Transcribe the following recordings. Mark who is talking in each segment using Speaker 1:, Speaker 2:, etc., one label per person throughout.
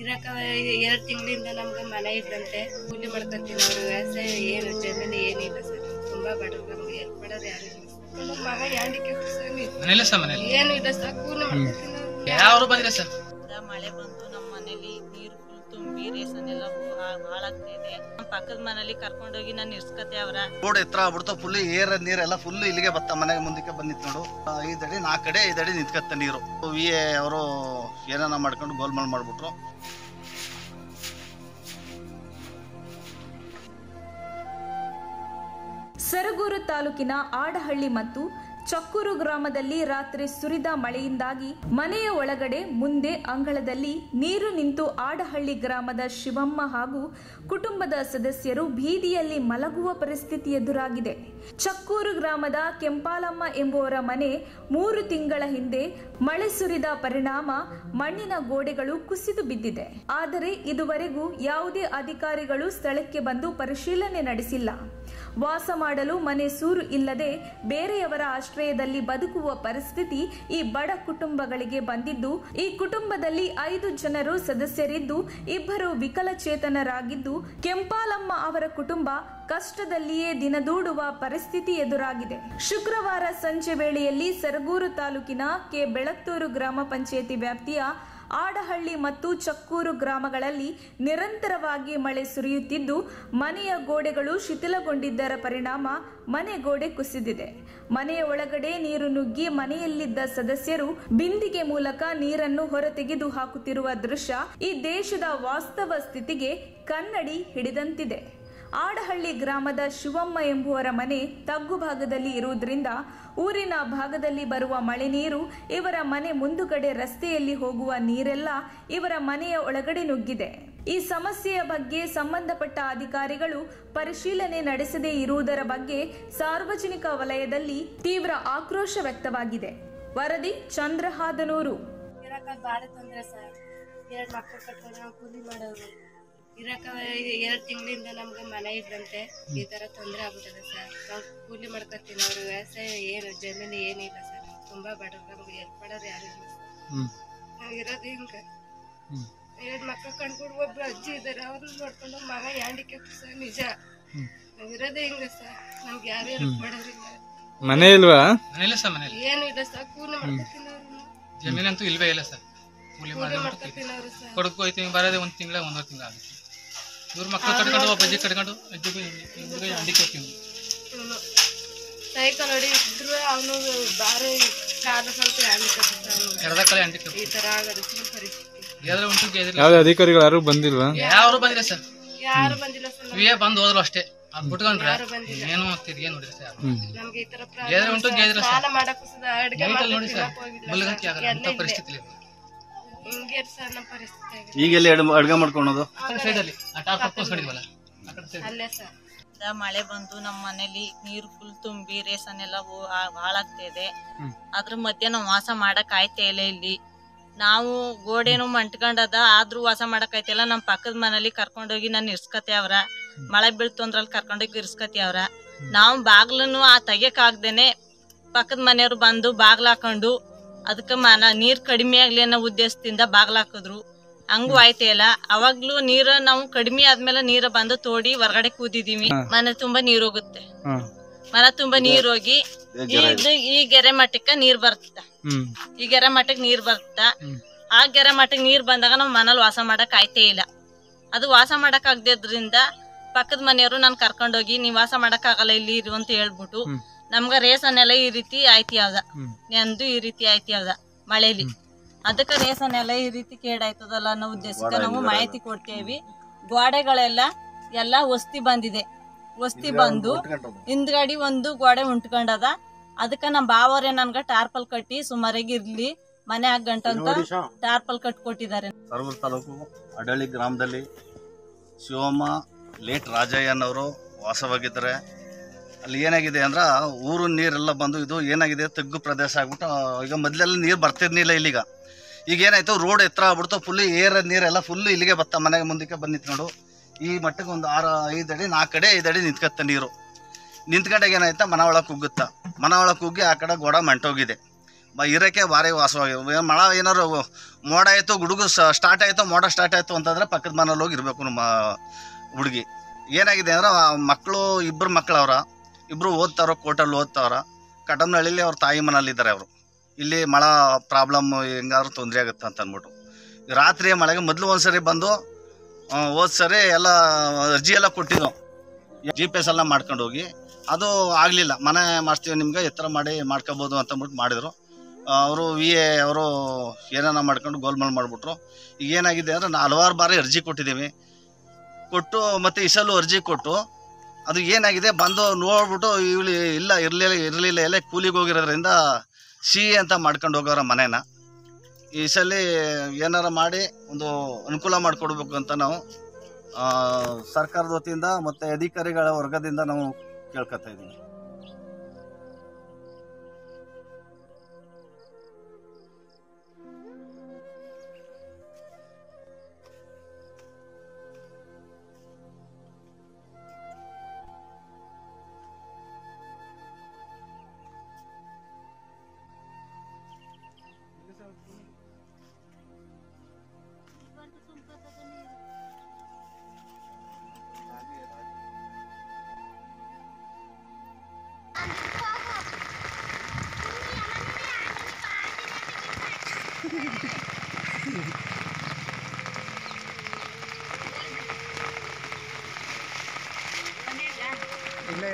Speaker 1: ಇರಕ 2 ತಿಂಗಳಿಂದ ನಮ್ಗೆ ಮನೆ ಇದ್ದಂತೆ ಕೂಲಿ ಮಾಡ್ಕೊಂತೀವಿ. ನಾವು ವ್ಯವಸಾಯ ಏನು ಜಮೀನು ಏನಿಲ್ಲ ಸರ್. ತುಂಬಾ ಬಡವರು, ನಮ್ಗೆ ಹೆಲ್ಪ್ ಮಾಡೋರು ಯಾರು ಇಲ್ಲ. ನಮ್ಮ ಮಗ ಯಾಂಡಿಕೆ ಏನು ಇಲ್ಲ ಸರ್. ಕೂಲಿ ಮಾಡ್ಕೊಂತೀವಿ.
Speaker 2: ಯಾರು ಬಂದಿಲ್ಲ ಸರ್.
Speaker 3: ಮಳೆ ಬಂದು ನಮ್ಮ ಮನೇಲಿ ನೀರು ಫುಲ್ ತುಂಬಿ ರೇಷನ್ ಎಲ್ಲ ಹಾಳಾಗ್ತಿದೆ. ನಮ್ಮ ಪಕ್ಕದ ಮನೇಲಿ ಕರ್ಕೊಂಡೋಗಿ ನಾನು ಇರ್ಸ್ಕತೆ ಅವ್ರ
Speaker 4: ರೋಡ್ ಎತ್ತರ ಆಗ್ಬಿಡ್ತಾವ. ಫುಲ್ ಏರ್ ನೀರೆಲ್ಲ ಫುಲ್ ಇಲ್ಲಿಗೆ ಬತ್ತ ಮನೆಗೆ ಮುಂದಕ್ಕೆ ಬಂದಿತ್ತು ನೋಡು. 5 ಅಡಿ 4 ಅಡಿ 5 ಅಡಿ ನಿಂತ್ಕತ್ತ ನೀರು. VA ಅವರು ಏನಾನ ಮಾಡ್ಕೊಂಡು ಗೋಲ್ಮಾಲ್ ಮಾಡ್ಬಿಟ್ರು.
Speaker 5: ಸರಗೂರು ತಾಲೂಕಿನ ಆಡಹಳ್ಳಿ ಮತ್ತು ಚಕ್ಕೂರು ಗ್ರಾಮದಲ್ಲಿ ರಾತ್ರಿ ಸುರಿದ ಮಳೆಯಿಂದಾಗಿ ಮನೆಯ ಒಳಗಡೆ ಮುಂದೆ ಅಂಗಳದಲ್ಲಿ ನೀರು ನಿಂತು ಆಡಹಳ್ಳಿ ಗ್ರಾಮದ ಶಿವಮ್ಮ ಹಾಗೂ ಕುಟುಂಬದ ಸದಸ್ಯರು ಬೀದಿಯಲ್ಲಿ ಮಲಗುವ ಪರಿಸ್ಥಿತಿ ಎದುರಾಗಿದೆ. ಚಕ್ಕೂರು ಗ್ರಾಮದ ಕೆಂಪಾಲಮ್ಮ ಎಂಬುವರ ಮನೆ 3 ತಿಂಗಳ ಹಿಂದೆ ಮಳೆ ಸುರಿದ ಪರಿಣಾಮ ಮಣ್ಣಿನ ಗೋಡೆಗಳು ಕುಸಿದು ಬಿದ್ದಿದೆ. ಆದರೆ ಇದುವರೆಗೂ ಯಾವುದೇ ಅಧಿಕಾರಿಗಳು ಸ್ಥಳಕ್ಕೆ ಬಂದು ಪರಿಶೀಲನೆ ನಡೆಸಿಲ್ಲ. ವಾಸ ಮಾಡಲು ಮನೆ ಸೂರು ಇಲ್ಲದೆ ಬೇರೆಯವರ ಆಶ್ರಯದಲ್ಲಿ ಬದುಕುವ ಪರಿಸ್ಥಿತಿ ಈ ಬಡ ಕುಟುಂಬಗಳಿಗೆ ಬಂದಿದ್ದು, ಈ ಕುಟುಂಬದಲ್ಲಿ 5 ಜನರು ಸದಸ್ಯರಿದ್ದು 2 ವಿಕಲಚೇತನರಾಗಿದ್ದು, ಕೆಂಪಾಲಮ್ಮ ಅವರ ಕುಟುಂಬ ಕಷ್ಟದಲ್ಲಿಯೇ ದಿನದೂಡುವ ಪರಿಸ್ಥಿತಿ ಎದುರಾಗಿದೆ. ಶುಕ್ರವಾರ ಸಂಜೆ ವೇಳೆಯಲ್ಲಿ ಸರಗೂರು ತಾಲೂಕಿನ ಕೆ ಬೆಳತ್ತೂರು ಗ್ರಾಮ ಪಂಚಾಯಿತಿ ವ್ಯಾಪ್ತಿಯ ಆಡಹಳ್ಳಿ ಮತ್ತು ಚಕ್ಕೂರು ಗ್ರಾಮಗಳಲ್ಲಿ ನಿರಂತರವಾಗಿ ಮಳೆ ಸುರಿಯುತ್ತಿದ್ದು, ಮನೆಯ ಗೋಡೆಗಳು ಶಿಥಿಲಗೊಂಡಿದ್ದರ ಪರಿಣಾಮ ಮನೆ ಗೋಡೆ ಕುಸಿದಿದೆ. ಮನೆಯ ಒಳಗಡೆ ನೀರು ನುಗ್ಗಿ ಮನೆಯಲ್ಲಿದ್ದ ಸದಸ್ಯರು ಬಿಂದಿಗೆ ಮೂಲಕ ನೀರನ್ನು ಹೊರತೆಗೆದು ಹಾಕುತ್ತಿರುವ ದೃಶ್ಯ ಈ ದೇಶದ ವಾಸ್ತವ ಸ್ಥಿತಿಗೆ ಕನ್ನಡಿ ಹಿಡಿದಂತಿದೆ. ಆಡಹಳ್ಳಿ ಗ್ರಾಮದ ಶಿವಮ್ಮ ಎಂಬುವರ ಮನೆ ತಗ್ಗು ಭಾಗದಲ್ಲಿ ಇರುವುದರಿಂದ ಊರಿನ ಭಾಗದಲ್ಲಿ ಬರುವ ಮಳೆ ನೀರು ಇವರ ಮನೆ ಮುಂದುಗಡೆ ರಸ್ತೆಯಲ್ಲಿ ಹೋಗುವ ನೀರೆಲ್ಲ ಇವರ ಮನೆಯ ಒಳಗಡೆ ನುಗ್ಗಿದೆ. ಈ ಸಮಸ್ಯೆಯ ಬಗ್ಗೆ ಸಂಬಂಧಪಟ್ಟ ಅಧಿಕಾರಿಗಳು ಪರಿಶೀಲನೆ ನಡೆಸದೇ ಇರುವುದರ ಬಗ್ಗೆ ಸಾರ್ವಜನಿಕ ವಲಯದಲ್ಲಿ ತೀವ್ರ ಆಕ್ರೋಶ ವ್ಯಕ್ತವಾಗಿದೆ. ವರದಿ ಚಂದ್ರಹಾದನೂರು.
Speaker 1: ಬಾಳ ತೊಂದ್ರೆ ಸರ್. 2 ಮಕ್ಕಳು ಕಟ್ಕೊಂಡು ನಾವು ಕೂಲಿ ಮಾಡೋರು. ಇರಕ 2 ತಿಂಗಳಿಂದ ನಮ್ಗೆ ಮನೆ ಇದ್ದಂತೆ ಈ ತರ ತೊಂದರೆ ಆಗ್ಬಿಟ್ಟಿದೆ ಸರ್. ನಾವು ಕೂಲಿ ಮಾಡ್ಕೊತೀವಿ. ನಾವು ವ್ಯವಸಾಯ ಏನು ಜಮೀನು ಏನಿಲ್ಲ ಸರ್. ತುಂಬಾ ಬಡವರು, ನಮ್ಗೆ ಹೆಲ್ಪ್ ಮಾಡೋರು ಯಾರು ಇಲ್ಲ ಸರ್. ನಾವ್ ಇರೋದು ಹಿಂಗ 2 ಮಕ್ಕಳು ಕಂಡ್ಕೊಂಡು ಒಬ್ರು ಅಜ್ಜಿ ಇದಾರೆ, ಅವ್ರನ್ನ ನೋಡ್ಕೊಂಡು ಮಗ ಯಾಂಡಿಕೆ ಸರ್. ನಿಜ ನಾವ್ ಇರೋದೇ ಹಿಂಗ ಸರ್. ನಮ್ಗೆ ಯಾರು ಹೆಲ್ಪ್ ಮಾಡೋರಿಲ್ಲ.
Speaker 2: ಮನೆ ಇಲ್ವಾ?
Speaker 1: ಏನು ಇಲ್ಲ ಸರ್. ಕೂಲಿ ಮಾಡ್ಕೊತೀನಿ.
Speaker 2: ಜಮೀನಂತೂ ಇಲ್ವೇ ಇಲ್ಲ ಸರ್. ಕೂಲಿ
Speaker 1: ಮಾಡ್ಕೊತೀನಿ ಅವರು ಸರ್.
Speaker 2: ಕೊಡಕು ಹೋಯ್ತೀವಿ, ಬರೋದೇ 1 ತಿಂಗಳ 1.5 ತಿಂಗಳ ಆಗುತ್ತೆ. ಇವ್ರ ಮಕ್ಕಳು ಕಟ್ಕೊಂಡು ಒಬ್ಬ ಅಜ್ಜಿ ಕಟ್ಕೊಂಡು ಅಜ್ಜಿಗೆ ಅಂಡಿಕೆ
Speaker 1: ಸೈಕಲ್ ಹೊಡಿ ಇದ್ರು ಅವನು ಬಾರಿ ಕಾಲ ಸ್ವಲ್ಪ
Speaker 2: ಈ
Speaker 1: ತರ ಆಗೋದು ಪರಿಸ್ಥಿತಿ.
Speaker 2: ಯಾವ್ದು ಅಧಿಕಾರಿಗಳು ಯಾರು ಬಂದಿಲ್ವಾ? ಯಾರು ಬಂದಿಲ್ಲ ಸರ್.
Speaker 1: ಯಾರು ಬಂದಿಲ್ಲ ಸರ್.
Speaker 2: ವಿಎ ಬಂದು ಹೋದ್ರು ಅಷ್ಟೇ. ಅದ್ ಬಿಟ್ಕೊಂಡ್ರೆ ಏನು ಏನ್ ನೋಡಿದ್ರೆ ಸರ್.
Speaker 1: ನಮ್ಗೆ ಈ ತರ
Speaker 2: ಸಾಲ
Speaker 1: ಮಾಡಕ್ಕೂ ಅಡ್ಗೆ
Speaker 2: ನೋಡಿ ಸರ್, ಮುಲ್ಲಗಕ್ಕೆ ಆಗಲ್ಲ ಅಂತ ಪರಿಸ್ಥಿತಿ.
Speaker 1: ಹಿಂಗೆ ಸರ್ ನಮ್ಮ ಪರಿಸ್ಥಿತಿ.
Speaker 4: ಈಗೆಲ್ಲ ಅಡ್ಗೆ ಮಾಡ್ಕೊಳೋದು
Speaker 1: ಅಲ್ಲೇ ಸರ್.
Speaker 3: ಮಳೆ ಬಂದು ನಮ್ಮ ಮನೇಲಿ ನೀರು ಫುಲ್ ತುಂಬಿ ರೇಷನ್ ಎಲ್ಲ ಹಾಳಾಗ್ತಿದೆ. ಅದ್ರ ಮಧ್ಯೆ ನಾವು ವಾಸ ಮಾಡಕ್ ಆಯ್ತಾ ಇಲ್ಲ. ಇಲ್ಲಿ ನಾವು ಗೋಡೆನು ಮಂಟ್ಕೊಂಡದ, ಆದ್ರೂ ವಾಸ ಮಾಡಕ್ ಆಯ್ತಿಲ್ಲ. ನಮ್ಮ ಪಕ್ಕದ ಮನೇಲಿ ಕರ್ಕೊಂಡೋಗಿ ನಾನು ಇರ್ಸ್ಕತೆ ಅವ್ರ. ಮಳೆ ಬೀಳ್ತು ಅಂದ್ರಲ್ಲಿ ಕರ್ಕೊಂಡೋಗಿ ಇರ್ಸ್ಕತಿ ಅವ್ರ. ನಾವು ಬಾಗ್ಲನ್ನು ತೆಗಿಯಕ್ ಆಗ್ದೇನೆ ಪಕ್ಕದ ಮನೆಯವ್ರು ಬಂದು ಬಾಗ್ಲ ಹಾಕೊಂಡು ಅದಕ್ಕೆ ನೀರ್ ಕಡಿಮೆ ಆಗ್ಲಿ ಅನ್ನೋ ಉದ್ದೇಶದಿಂದ ಬಾಗ್ಲ ಹಾಕಿದ್ರು. ಹಂಗೂ ಆಯ್ತಾ ಇಲ್ಲ. ಅವಾಗ್ಲೂ ನೀರ ನಾವು ಕಡಿಮೆ ಆದ್ಮೇಲೆ ನೀರ ಬಂದು ತೋಡಿ ಹೊರಗಡೆ ಕೂದಿದೀವಿ. ಮನೆ ತುಂಬಾ ನೀರ್ ಹೋಗುತ್ತೆ. ಮನೆ ತುಂಬಾ ನೀರ್ ಹೋಗಿ ಈ ಗೆರೆ ಮಟ್ಟಕ್ಕೆ ನೀರ್ ಬರ್ತದ. ಈ ಗೆರೆ ಮಟ್ಟಕ್ಕೆ ನೀರ್ ಬರ್ತದ. ಆ ಗೆರೆ ಮಟ್ಟಕ್ಕೆ ನೀರ್ ಬಂದಾಗ ನಾವ್ ಮನೇಲಿ ವಾಸ ಮಾಡಕ್ ಆಯ್ತೇ ಇಲ್ಲ. ಅದು ವಾಸ ಮಾಡಕ್ ಆಗದ್ರಿಂದ ಪಕ್ಕದ ಮನೆಯವರು ನಾನು ಕರ್ಕೊಂಡೋಗಿ ನೀವ್ ವಾಸ ಮಾಡಕ್ ಆಗಲ್ಲ ಇಲ್ಲಿ ಇರು ಅಂತ ಹೇಳ್ಬಿಟ್ಟು ನಮ್ಗ ರೇಷನ್ ಎಲ್ಲ ಈ ರೀತಿ ಆಯ್ತಿ ಯಾವ್ದ ನೆಂದು ಈ ರೀತಿ ಆಯ್ತಿ ಯಾವ್ದ ಮಳೆಲಿ. ಅದಕ್ಕೆ ರೇಷನ್ ಎಲ್ಲ ಈ ರೀತಿ ಕೇಡಾಯ್ತದಲ್ಲ ಅನ್ನೋ ಉದ್ದೇಶಕ್ಕೆ ನಾವು ಮಾಹಿತಿ ಕೊಡ್ತೇವಿ. ಗೋಡೆಗಳೆಲ್ಲ ಎಲ್ಲ ವಸ್ತಿ ಬಂದಿದೆ. ವಸ್ತಿ ಬಂದು ಹಿಂದ್ಗಡಿ ಒಂದು ಗೋಡೆ ಉಂಟ್ಕೊಂಡದ. ಅದಕ್ಕೆ ನಮ್ಮ ಬಾವರೇ ನನ್ಗ ಟಾರ್ಪಲ್ ಕಟ್ಟಿ ಸುಮಾರಾಗಿ ಇರ್ಲಿ ಮನೆ ಆಗಂಟಂತ ಟಾರ್ಪಲ್ ಕಟ್ಕೊಟ್ಟಿದ್ದಾರೆ.
Speaker 4: ಸರಗೂರು ತಾಲೂಕು ಅಡಳ್ಳಿ ಗ್ರಾಮದಲ್ಲಿ ಶಿವಮ್ಮ ಲೇಟ್ ರಾಜಯ್ಯನವರು ವಾಸವಾಗಿದ್ದಾರೆ. ಅಲ್ಲಿ ಏನಾಗಿದೆ ಅಂದ್ರೆ ಊರು ನೀರೆಲ್ಲ ಬಂದು ಇದು ಏನಾಗಿದೆ ತಗ್ಗು ಪ್ರದೇಶ ಆಗ್ಬಿಟ್ಟು ಈಗ ಮೊದಲೆಲ್ಲ ನೀರು ಬರ್ತಿರ್ಲಿಲ್ಲ. ಇಲ್ಲಿಗ ಈಗ ಏನಾಯ್ತು, ರೋಡ್ ಎತ್ತರ ಆಗ್ಬಿಡ್ತು. ಫುಲ್ ಏರ್ ನೀರೆಲ್ಲ ಫುಲ್ ಇಲ್ಲಿಗೆ ಬತ್ತ ಮನೆಗೆ ಮುಂದಕ್ಕೆ ಬಂದಿತ್ತು ನೋಡು. ಈ ಮಟ್ಟಕ್ಕೆ ಒಂದು 5 ಅಡಿ 4 ಅಡಿ 5 ಅಡಿ ನಿಂತ್ಕತ್ತ ನೀರು. ನಿಂತ್ಕೊಂಡಾಗ ಏನಾಯ್ತಾ, ಮನ ಒಳಗೆ ಕುಗ್ಗುತ್ತಾ. ಮನ ಒಳಗೆ ಕುಗ್ಗಿ ಆ ಕಡೆ ಗೋಡ ಮಂಟೋಗಿದೆ. ಇರೋಕ್ಕೆ ಭಾರಿ ವಾಸವಾಗಿ ಮಳೆ ಏನಾದ್ರು ಮೋಡ ಆಯಿತು ಗುಡುಗು ಸ್ಟಾರ್ಟ್ ಆಯಿತು ಮೋಡ ಸ್ಟಾರ್ಟ್ ಆಯಿತು ಅಂತಂದರೆ ಪಕ್ಕದ ಮನೇಲಿ ಹೋಗಿ ಇರಬೇಕು ನಮ್ಮ ಹುಡುಗಿ. ಏನಾಗಿದೆ ಅಂದ್ರೆ ಮಕ್ಕಳು ಇಬ್ಬರು ಮಕ್ಕಳವ್ರ, ಇಬ್ಬರು ಓದ್ತಾವ್ರ, ಕೋರ್ಟಲ್ಲಿ ಓದ್ತಾವ್ರ. ಕಟಮ್ನಹಳ್ಳಿಲಿ ಅವ್ರ ತಾಯಿ ಮನೇಲಿದ್ದಾರೆ ಅವರು. ಇಲ್ಲಿ ಮಳೆ ಪ್ರಾಬ್ಲಮ್ ಹೆಂಗಾದ್ರೂ ತೊಂದರೆ ಆಗುತ್ತೆ ಅಂತ ಅಂದ್ಬಿಟ್ಟು ರಾತ್ರಿ ಮಳೆಗೆ ಮೊದಲು ಒಂದು ಸರಿ ಬಂದು ಹೋದ ಸರಿ ಎಲ್ಲ ಅರ್ಜಿ ಎಲ್ಲ ಕೊಟ್ಟಿದ್ದು GPS ಎಲ್ಲ ಮಾಡ್ಕೊಂಡು ಹೋಗಿ ಅದು ಆಗಲಿಲ್ಲ. ಮನೆ ಮಾಡಿಸ್ತೀವಿ ನಿಮ್ಗೆ ಎತ್ತರ ಮಾಡಿ ಮಾಡ್ಕೋಬೋದು ಅಂತಂದ್ಬಿಟ್ಟು ಮಾಡಿದರು. ಅವರು VA ಅವರು ಏನೇನ ಮಾಡ್ಕೊಂಡು ಗೋಲ್ಮಾಲ್ ಮಾಡಿಬಿಟ್ರು. ಈಗ ಏನಾಗಿದೆ ಅಂದರೆ ಹಲವಾರು ಬಾರಿ ಅರ್ಜಿ ಕೊಟ್ಟಿದ್ದೀವಿ, ಕೊಟ್ಟು ಮತ್ತು ಈ ಸಲ ಅರ್ಜಿ ಕೊಟ್ಟು ಅದು ಏನಾಗಿದೆ ಬಂದು ನೋಡ್ಬಿಟ್ಟು ಇವಳು ಇರಲಿಲ್ಲ ಎಲ್ಲ ಕೂಲಿಗೆ ಹೋಗಿರೋದ್ರಿಂದ CA ಅಂತ ಮಾಡ್ಕೊಂಡು ಹೋಗೋರ ಮನೇನ. ಈ ಸಲ ಏನಾರ ಮಾಡಿ ಒಂದು ಅನುಕೂಲ ಮಾಡಿಕೊಡ್ಬೇಕು ಅಂತ ನಾವು ಸರ್ಕಾರದ ವತಿಯಿಂದ ಮತ್ತು ಅಧಿಕಾರಿಗಳ ವರ್ಗದಿಂದ ನಾವು ಕೇಳ್ಕೊತಾ ಇದ್ದೀವಿ.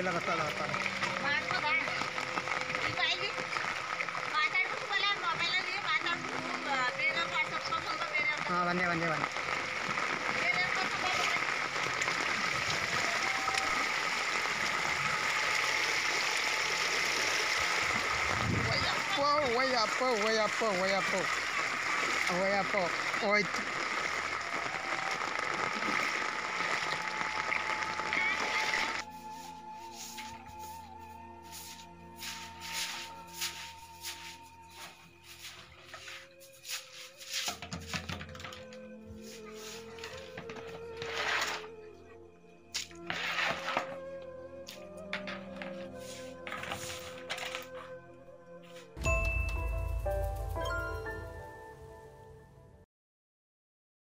Speaker 6: ಇಲ್ಲ ಗೊತ್ತಲ್ಲ ಒಂದೇ ಒಯ್ಯಪ್ಪ ಹೋಯ್ತು.